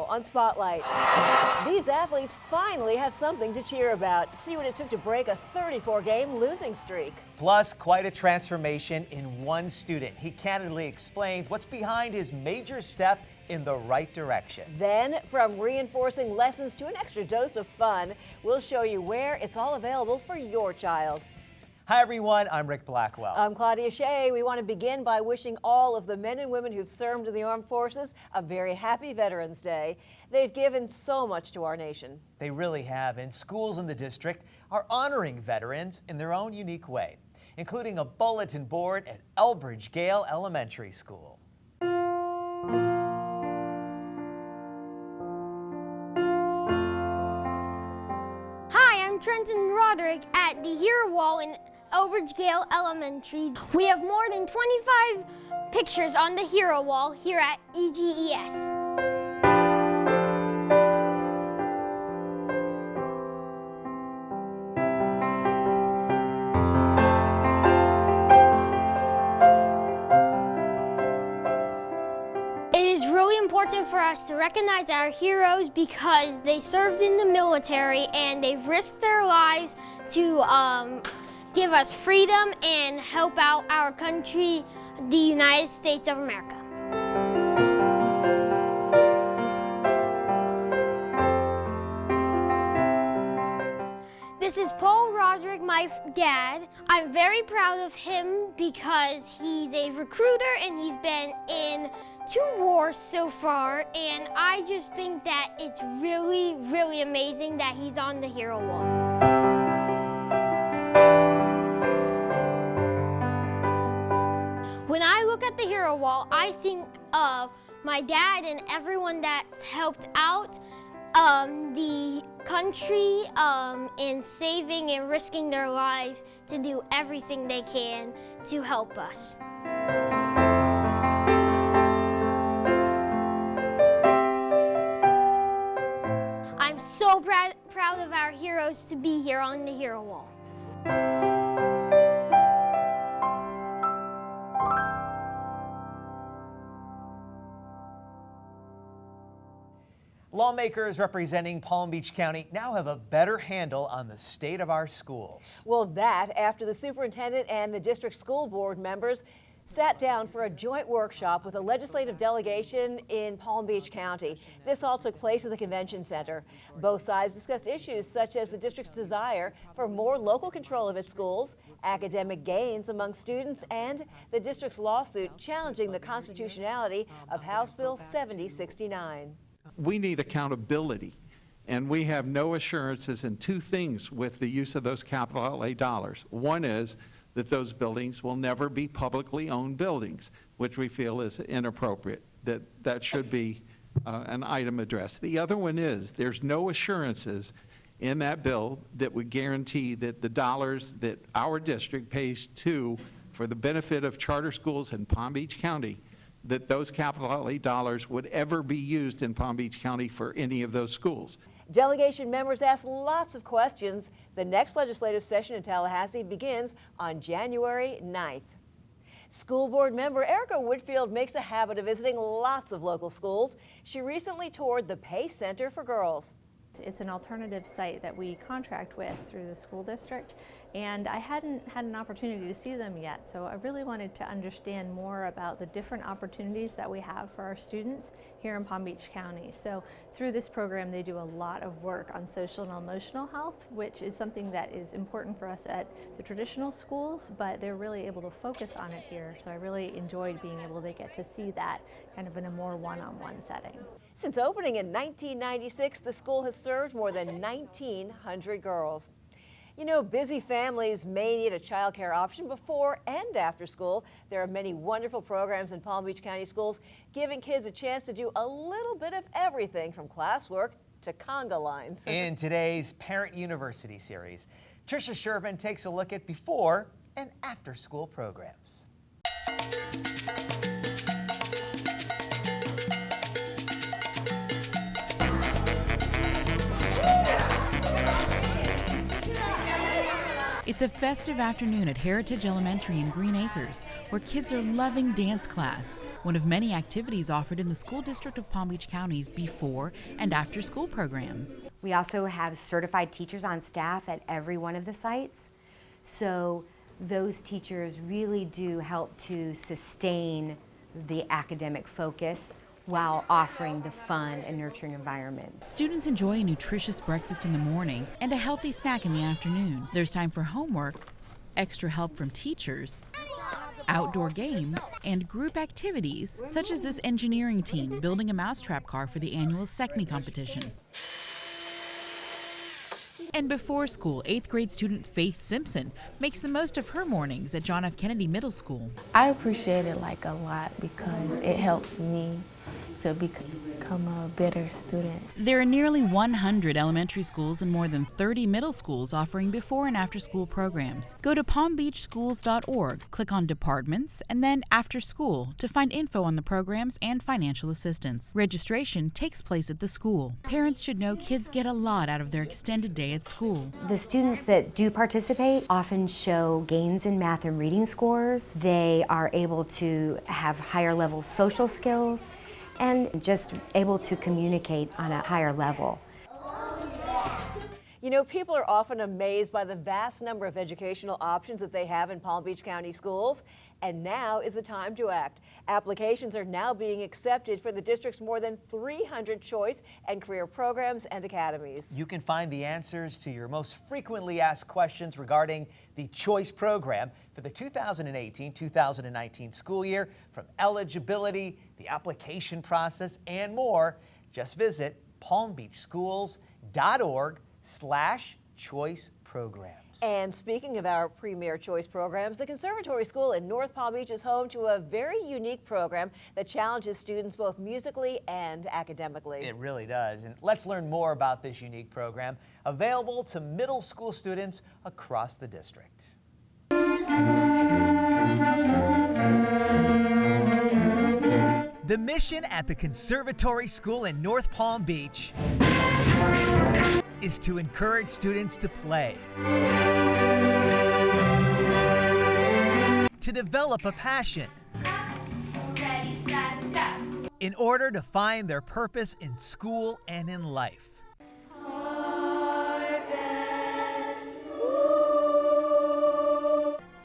on Spotlight. These athletes finally have something to cheer about. See what it took to break a 34-game losing streak. Plus, quite a transformation in one student. He candidly explains what's behind his major step in the right direction. Then, from reinforcing lessons to an extra dose of fun, we'll show you where it's all available for your child. Hi everyone, I'm Rick Blackwell. I'm Claudia Shea. We want to begin by wishing all of the men and women who've served in the armed forces a very happy Veterans Day. They've given so much to our nation. They really have, and schools in the district are honoring veterans in their own unique way, including a bulletin board at Elbridge Gale Elementary School. Trenton Roderick at the Hero Wall in Elbridge Gale Elementary. We have more than 25 pictures on the Hero Wall here at EGES. Important for us to recognize our heroes because they served in the military and they've risked their lives to give us freedom and help out our country, the United States of America. This is Paul Roderick, my dad. I'm very proud of him because he's a recruiter and he's been in 2 wars so far, and I just think that it's really, really amazing that he's on the Hero Wall. When I look at the Hero Wall, I think of my dad and everyone that's helped out the country in saving and risking their lives to do everything they can to help us. I'm so proud of our heroes to be here on the Hero Wall. Lawmakers representing Palm Beach County now have a better handle on the state of our schools. Well, that after the superintendent and the district school board members sat down for a joint workshop with a legislative delegation in Palm Beach County. This all took place at the convention center. Both sides discussed issues such as the district's desire for more local control of its schools, academic gains among students, and the district's lawsuit challenging the constitutionality of House Bill 7069. We need accountability, and we have no assurances in 2 things with the use of those capital outlay dollars. One is that those buildings will never be publicly owned buildings, which we feel is inappropriate, that should be an item addressed. The other one is there's no assurances in that bill that would guarantee that the dollars that our district pays for the benefit of charter schools in Palm Beach County, that those capital outlay dollars would ever be used in Palm Beach County for any of those schools. Delegation members asked lots of questions. The next legislative session in Tallahassee begins on January 9th. School board member Erica Whitfield makes a habit of visiting lots of local schools. She recently toured the Pace Center for Girls. It's an alternative site that we contract with through the school district, and I hadn't had an opportunity to see them yet, so I really wanted to understand more about the different opportunities that we have for our students here in Palm Beach County. So through this program they do a lot of work on social and emotional health, which is something that is important for us at the traditional schools, but they're really able to focus on it here, so I really enjoyed being able to get to see that kind of in a more one-on-one setting. Since opening in 1996, the school has served more than 1,900 girls. You know, busy families may need a child care option before and after school. There are many wonderful programs in Palm Beach County schools giving kids a chance to do a little bit of everything from classwork to conga lines. In today's Parent University series, Tricia Shervin takes a look at before and after school programs. It's a festive afternoon at Heritage Elementary in Green Acres, where kids are loving dance class, one of many activities offered in the school district of Palm Beach County's before and after school programs. We also have certified teachers on staff at every one of the sites, so those teachers really do help to sustain the academic focus while offering the fun and nurturing environment. Students enjoy a nutritious breakfast in the morning and a healthy snack in the afternoon. There's time for homework, extra help from teachers, outdoor games, and group activities, such as this engineering team building a mousetrap car for the annual SECME competition. And before school, 8th grade student Faith Simpson makes the most of her mornings at John F. Kennedy Middle School. I appreciate it a lot because it helps me to become a better student. There are nearly 100 elementary schools and more than 30 middle schools offering before and after school programs. Go to palmbeachschools.org, click on departments, and then after school to find info on the programs and financial assistance. Registration takes place at the school. Parents should know kids get a lot out of their extended day at school. The students that do participate often show gains in math and reading scores. They are able to have higher level social skills and just able to communicate on a higher level. You know, people are often amazed by the vast number of educational options that they have in Palm Beach County schools, and now is the time to act. Applications are now being accepted for the district's more than 300 choice and career programs and academies. You can find the answers to your most frequently asked questions regarding the Choice program for the 2018-2019 school year, from eligibility, the application process, and more. Just visit palmbeachschools.org/choice programs. And speaking of our premier choice programs, the Conservatory School in North Palm Beach is home to a very unique program that challenges students both musically and academically. It really does. And let's learn more about this unique program available to middle school students across the district. The mission at the Conservatory School in North Palm Beach is to encourage students to play, to develop a passion, in order to find their purpose in school and in life.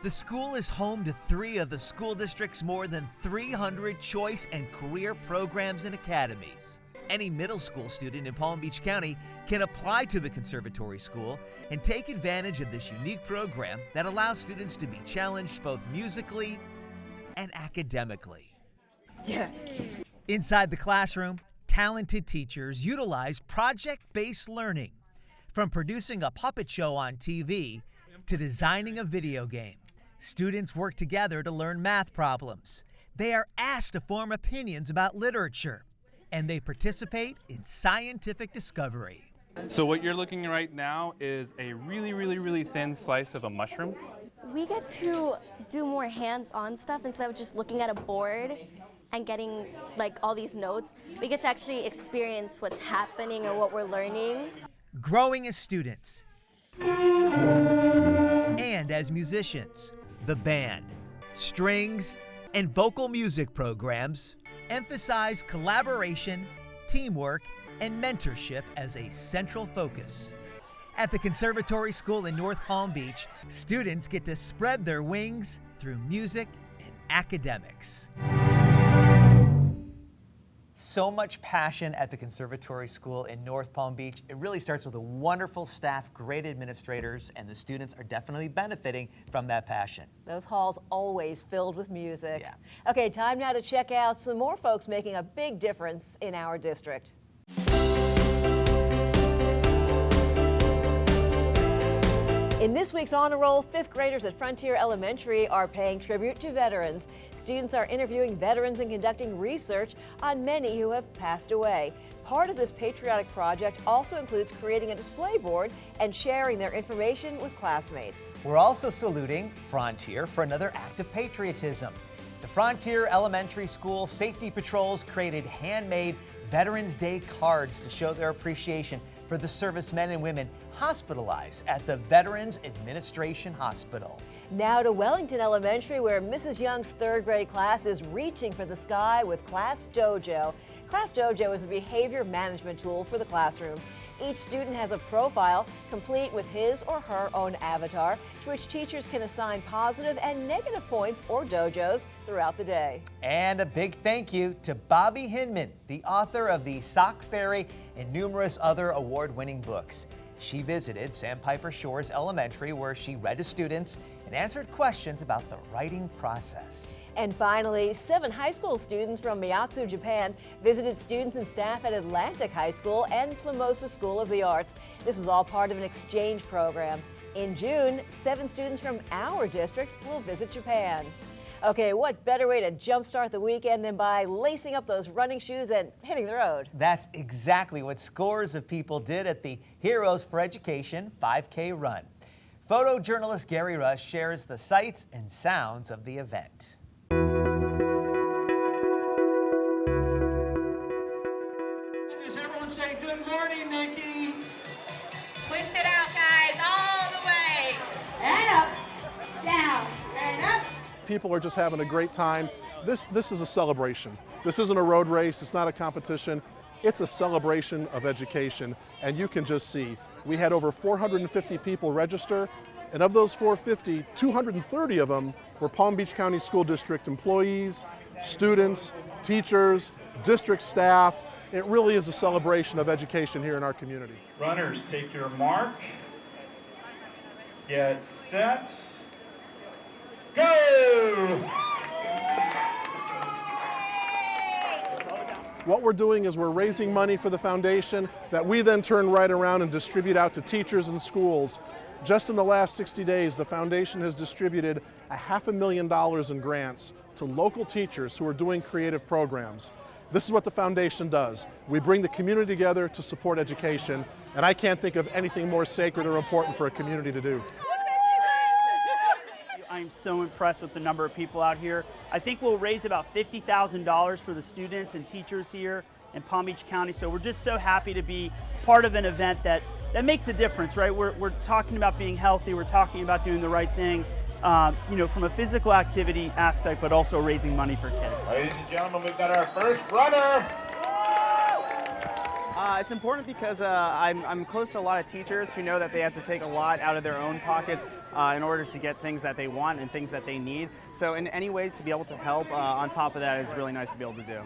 The school is home to 3 of the school district's more than 300 choice and career programs and academies. Any middle school student in Palm Beach County can apply to the Conservatory School and take advantage of this unique program that allows students to be challenged both musically and academically. Yes. Inside the classroom, talented teachers utilize project-based learning, from producing a puppet show on TV to designing a video game. Students work together to learn math problems. They are asked to form opinions about literature, and they participate in scientific discovery. So what you're looking at right now is a really thin slice of a mushroom. We get to do more hands-on stuff instead of just looking at a board and getting all these notes. We get to actually experience what's happening or what we're learning. Growing as students and as musicians, the band, strings, and vocal music programs emphasize collaboration, teamwork, and mentorship as a central focus. At the Conservatory School in North Palm Beach, students get to spread their wings through music and academics. So much passion at the Conservatory School in North Palm Beach. It really starts with a wonderful staff, great administrators, and the students are definitely benefiting from that passion. Those halls always filled with music. Yeah. Okay, time now to check out some more folks making a big difference in our district. In this week's Honor Roll, 5th graders at Frontier Elementary are paying tribute to veterans. Students are interviewing veterans and conducting research on many who have passed away. Part of this patriotic project also includes creating a display board and sharing their information with classmates. We're also saluting Frontier for another act of patriotism. The Frontier Elementary School Safety Patrols created handmade Veterans Day cards to show their appreciation for for the servicemen and women hospitalized at the Veterans Administration Hospital. Now to Wellington Elementary, where Mrs. Young's third grade class is reaching for the sky with Class Dojo. Class Dojo is a behavior management tool for the classroom. Each student has a profile complete with his or her own avatar, to which teachers can assign positive and negative points or dojos throughout the day. And a big thank you to Bobby Hinman, the author of the Sock Fairy and numerous other award-winning books. She visited Sandpiper Shores Elementary, where she read to students and answered questions about the writing process. And finally, 7 high school students from Miyatsu, Japan visited students and staff at Atlantic High School and Plimosa School of the Arts. This was all part of an exchange program. In June, 7 students from our district will visit Japan. Okay, what better way to jumpstart the weekend than by lacing up those running shoes and hitting the road? That's exactly what scores of people did at the Heroes for Education 5K run. Photojournalist Gary Rush shares the sights and sounds of the event. Does everyone say good morning, Nikki? Twist it out, guys, all the way. And up, down, and up. People are just having a great time. This is a celebration. This isn't a road race. It's not a competition. It's a celebration of education. And you can just see, we had over 450 people register. And of those 450, 230 of them were Palm Beach County School District employees, students, teachers, district staff. It really is a celebration of education here in our community. Runners, take your mark. Get set. Go! What we're doing is we're raising money for the foundation that we then turn right around and distribute out to teachers and schools. Just in the last 60 days, the foundation has distributed $500,000 in grants to local teachers who are doing creative programs. This is what the foundation does. We bring the community together to support education, and I can't think of anything more sacred or important for a community to do. I'm so impressed with the number of people out here. I think we'll raise about $50,000 for the students and teachers here in Palm Beach County. So we're just so happy to be part of an event that makes a difference, right? We're talking about being healthy. We're talking about doing the right thing, you know, from a physical activity aspect, but also raising money for kids. Ladies and gentlemen, we've got our first runner. It's important because I'm close to a lot of teachers who know that they have to take a lot out of their own pockets in order to get things that they want and things that they need. So in any way to be able to help on top of that is really nice to be able to do.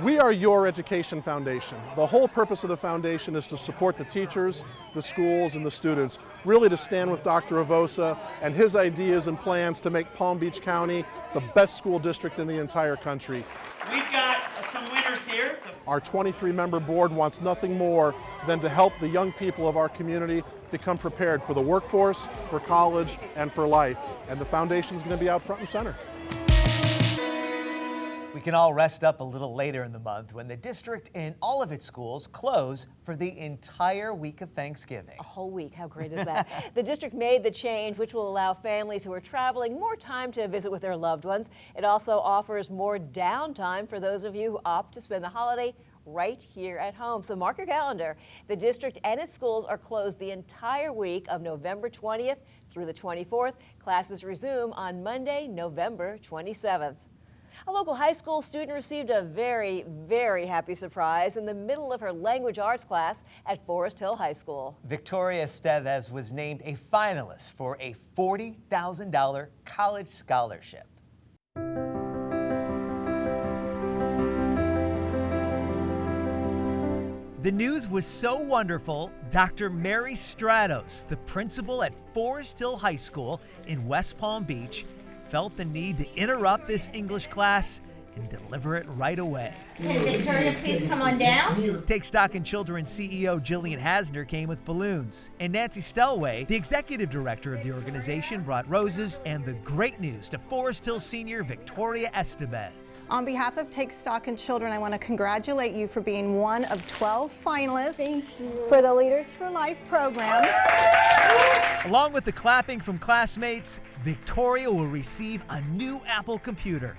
We are your education foundation. The whole purpose of the foundation is to support the teachers, the schools, and the students, really to stand with Dr. Avosa and his ideas and plans to make Palm Beach County the best school district in the entire country. We've got some winners here. Our 23-member board wants nothing more than to help the young people of our community become prepared for the workforce, for college, and for life. And the foundation is going to be out front and center. We can all rest up a little later in the month when the district and all of its schools close for the entire week of Thanksgiving. A whole week, how great is that? The district made the change, which will allow families who are traveling more time to visit with their loved ones. It also offers more downtime for those of you who opt to spend the holiday right here at home. So mark your calendar. The district and its schools are closed the entire week of November 20th through the 24th. Classes resume on Monday, November 27th. A local high school student received a very, very happy surprise in the middle of her language arts class at Forest Hill High School. Victoria Estevez was named a finalist for a $40,000 college scholarship. The news was so wonderful, Dr. Mary Stratos, the principal at Forest Hill High School in West Palm Beach, felt the need to interrupt this English class and deliver it right away. Can Victoria please come on down? Take Stock in Children CEO Jillian Hasner came with balloons, and Nancy Stellway, the executive director of the organization, brought roses and the great news to Forest Hill senior Victoria Estevez. On behalf of Take Stock in Children, I want to congratulate you for being one of 12 finalists for the Leaders for Life program. Along with the clapping from classmates, Victoria will receive a new Apple computer.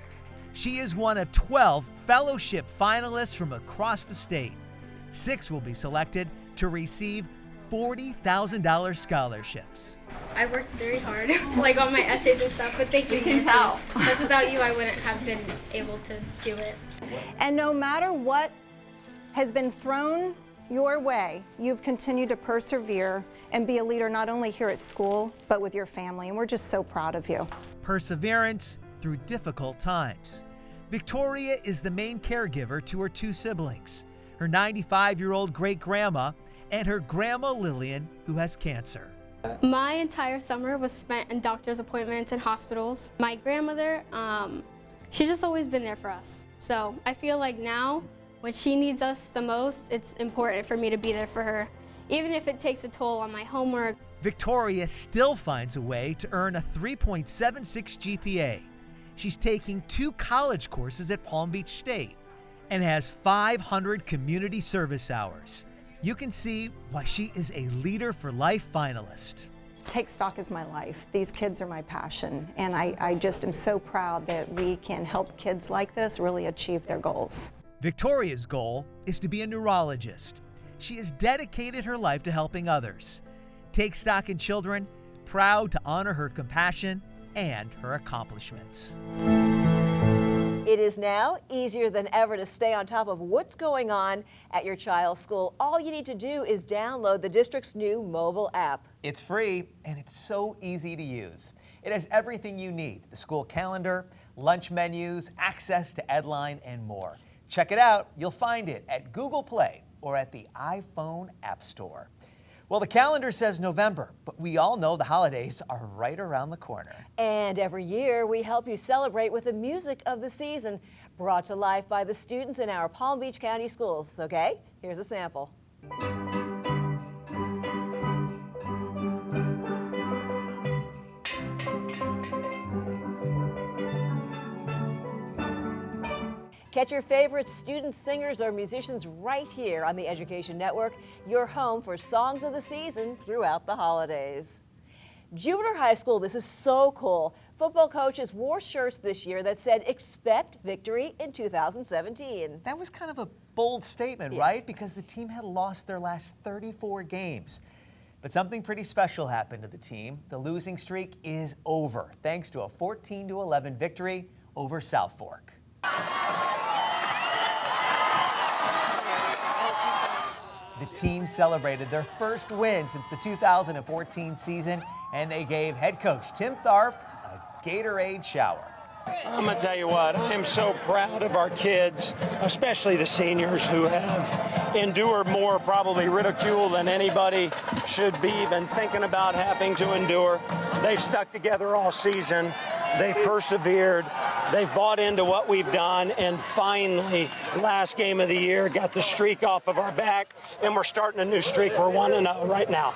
She is one of 12 fellowship finalists from across the state. 6 will be selected to receive $40,000 scholarships. I worked very hard, like on my essays and stuff, but thank you. You can tell. Because without you, I wouldn't have been able to do it. And no matter what has been thrown your way, you've continued to persevere and be a leader not only here at school, but with your family, and we're just so proud of you. Perseverance through difficult times. Victoria is the main caregiver to her 2 siblings, her 95-year-old great-grandma and her grandma Lillian, who has cancer. My entire summer was spent in doctor's appointments and hospitals. My grandmother, she's just always been there for us. So I feel like now, when she needs us the most, it's important for me to be there for her, even if it takes a toll on my homework. Victoria still finds a way to earn a 3.76 GPA. She's taking 2 college courses at Palm Beach State and has 500 community service hours. You can see why she is a Leader for Life finalist. Take Stock is my life. These kids are my passion, and I just am so proud that we can help kids like this really achieve their goals. Victoria's goal is to be a neurologist. She has dedicated her life to helping others. Take Stock in Children, proud to honor her compassion and her accomplishments. It is now easier than ever to stay on top of what's going on at your child's school. All you need to do is download the district's new mobile app. It's free and it's so easy to use. It has everything you need: the school calendar, lunch menus, access to Edline, and more. Check it out. You'll find it at Google Play or at the iPhone App Store. Well, the calendar says November, but we all know the holidays are right around the corner. And every year, we help you celebrate with the music of the season, brought to life by the students in our Palm Beach County schools. Okay, here's a sample. Catch your favorite student singers or musicians right here on the Education Network, your home for songs of the season throughout the holidays. Jupiter High School, this is so cool. Football coaches wore shirts this year that said, "Expect victory in 2017. That was kind of a bold statement, Yes. right? Because the team had lost their last 34 games. But something pretty special happened to the team. The losing streak is over, thanks to a 14-11 victory over South Fork. The team celebrated their first win since the 2014 season, and they gave head coach Tim Tharp a Gatorade shower. I'm going to tell you what, I am so proud of our kids, especially the seniors who have endured more probably ridicule than anybody should be even thinking about having to endure. They've stuck together all season. They've persevered. They've bought into what we've done, and finally, last game of the year, got the streak off of our back, and we're starting a new streak. We're 1-0 right now.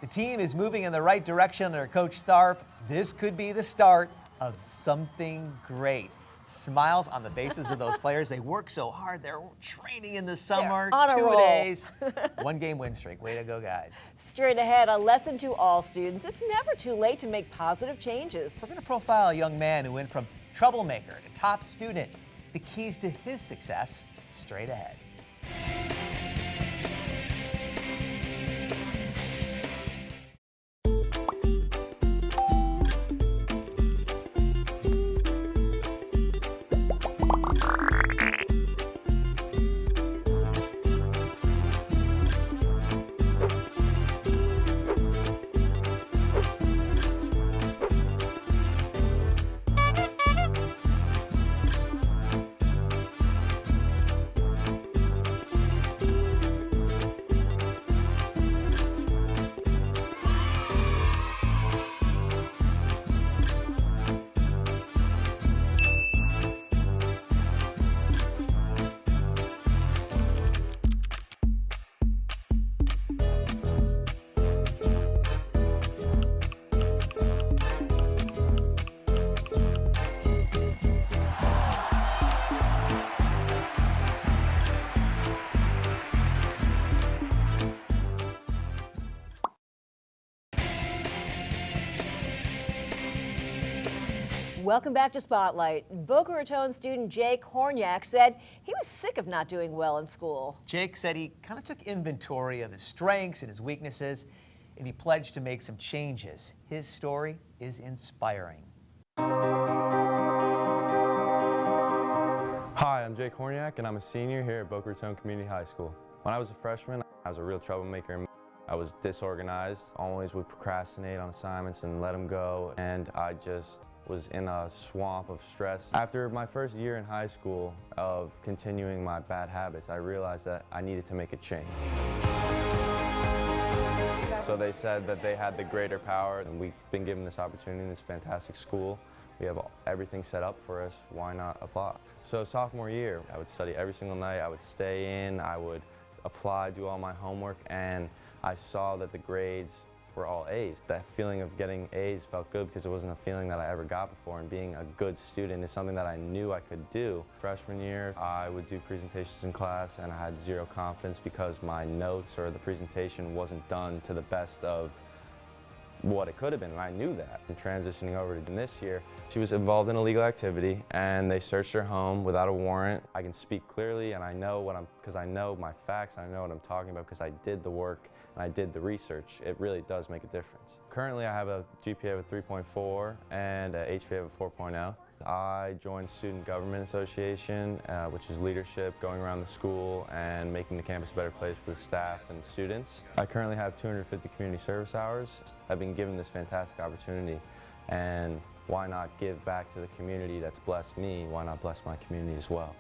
The team is moving in the right direction under Coach Tharp. This could be the start of something great. Smiles on the faces of those players. They work so hard. They're training in the summer. They're on a 2 roll. days. 1 game win streak. Way to go, guys. Straight ahead, a lesson to all students. It's never too late to make positive changes. We're going to profile a young man who went from troublemaker to top student. The keys to his success, straight ahead. Welcome back to Spotlight. Boca Raton student Jake Horniak said he was sick of not doing well in school. Jake said he kind of took inventory of his strengths and his weaknesses, and he pledged to make some changes. His story is inspiring. Hi, I'm Jake Horniak, and I'm a senior here at Boca Raton Community High School. When I was a freshman, I was a real troublemaker. I was disorganized, always would procrastinate on assignments and let them go, and I just was in a swamp of stress. After my first year in high school of continuing my bad habits, I realized that I needed to make a change. So they said that they had the greater power, and we've been given this opportunity in this fantastic school. We have everything set up for us. Why not apply? So sophomore year, I would study every single night. I would stay in, I would apply, do all my homework, and I saw that the grades were all A's. That feeling of getting A's felt good because it wasn't a feeling that I ever got before, and being a good student is something that I knew I could do. Freshman year, I would do presentations in class, and I had zero confidence because my notes or the presentation wasn't done to the best of what it could have been, and I knew that. And transitioning over to this year, she was involved in illegal activity, and they searched her home without a warrant. I can speak clearly, and I know because I know my facts, I know what I'm talking about because I did the work and I did the research. It really does make a difference. Currently, I have a GPA of 3.4 and a HPA of 4.0. I joined Student Government Association, which is leadership, going around the school and making the campus a better place for the staff and students. I currently have 250 community service hours. I've been given this fantastic opportunity, and why not give back to the community that's blessed me? Why not bless my community as well?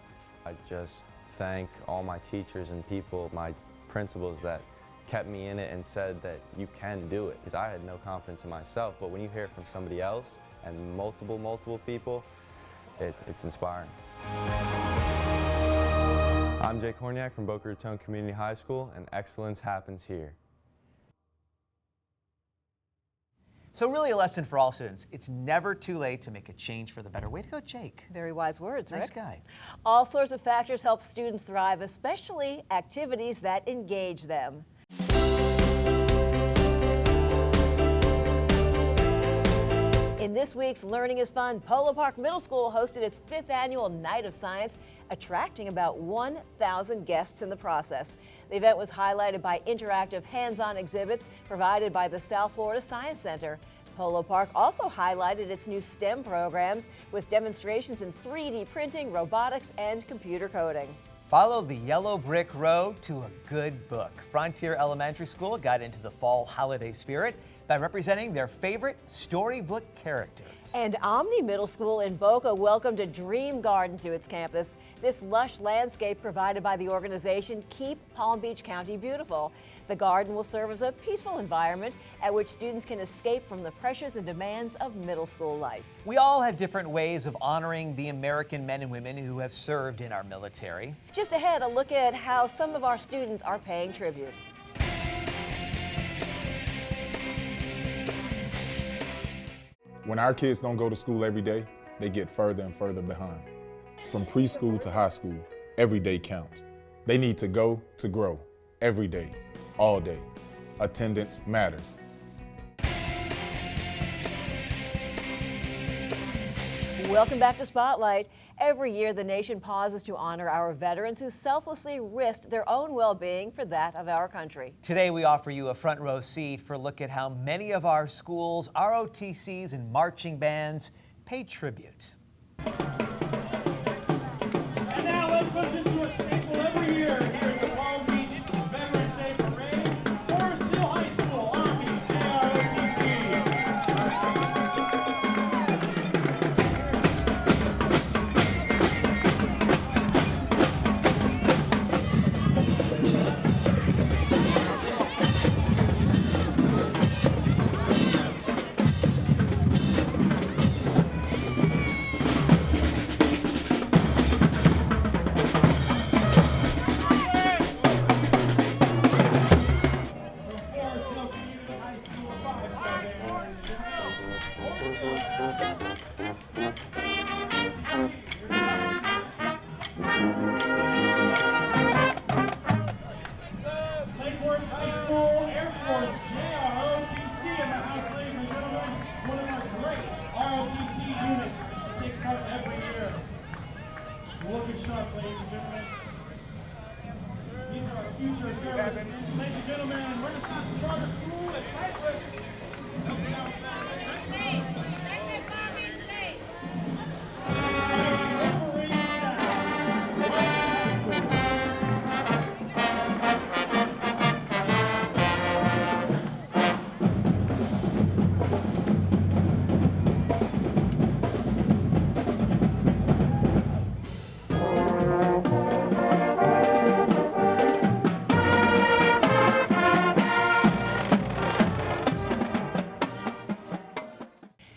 I just thank all my teachers and people, my principals that kept me in it and said that you can do it, because I had no confidence in myself, but when you hear it from somebody else and multiple people, it's inspiring. I'm Jake Horniak from Boca Raton Community High School, and excellence happens here. So really a lesson for all students. It's never too late to make a change for the better. Way to go, Jake. Very wise words, Rick. Nice guy. All sorts of factors help students thrive, especially activities that engage them. In this week's Learning is Fun, Polo Park Middle School hosted its 5th annual Night of Science, attracting about 1,000 guests in the process. The event was highlighted by interactive hands-on exhibits provided by the South Florida Science Center. Polo Park also highlighted its new STEM programs with demonstrations in 3D printing, robotics, and computer coding. Follow the yellow brick road to a good book. Frontier Elementary School got into the fall holiday spirit by representing their favorite storybook characters. And Omni Middle School in Boca welcomed a dream garden to its campus. This lush landscape provided by the organization Keep Palm Beach County Beautiful. The garden will serve as a peaceful environment at which students can escape from the pressures and demands of middle school life. We all have different ways of honoring the American men and women who have served in our military. Just ahead, a look at how some of our students are paying tribute. When our kids don't go to school every day, they get further and further behind. From preschool to high school, every day counts. They need to go to grow, every day, all day. Attendance matters. Welcome back to Spotlight. Every year, the nation pauses to honor our veterans who selflessly risked their own well-being for that of our country. Today, we offer you a front row seat for a look at how many of our schools, ROTCs, and marching bands pay tribute. And now let's listen to a staple every year here at the Palm Beach Veterans Day Parade. Forest Hill High School, Army, JROTC. sharp, ladies and gentlemen. These are our future servicemen. Ladies and gentlemen, Renaissance Charter School at Cypress.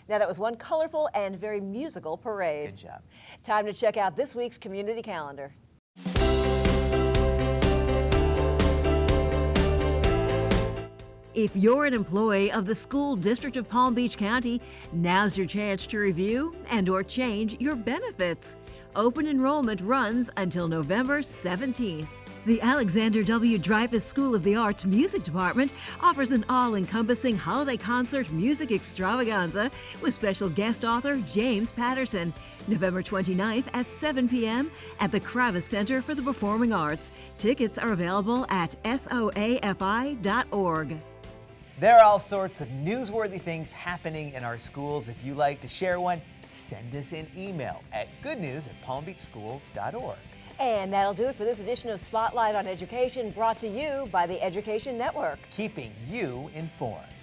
Now that was one colorful and very musical parade. Good job. Time to check out this week's community calendar. If you're an employee of the School District of Palm Beach County, now's your chance to review and/or change your benefits. Open enrollment runs until November 17th. The Alexander W. Dreyfus School of the Arts Music Department offers an all-encompassing holiday concert music extravaganza with special guest author James Patterson, November 29th at 7 p.m. at the Kravis Center for the Performing Arts. Tickets are available at soafi.org. There are all sorts of newsworthy things happening in our schools. If you'd like to share one, send us an email at goodnews@palmbeachschools.org. And that'll do it for this edition of Spotlight on Education, brought to you by the Education Network. Keeping you informed.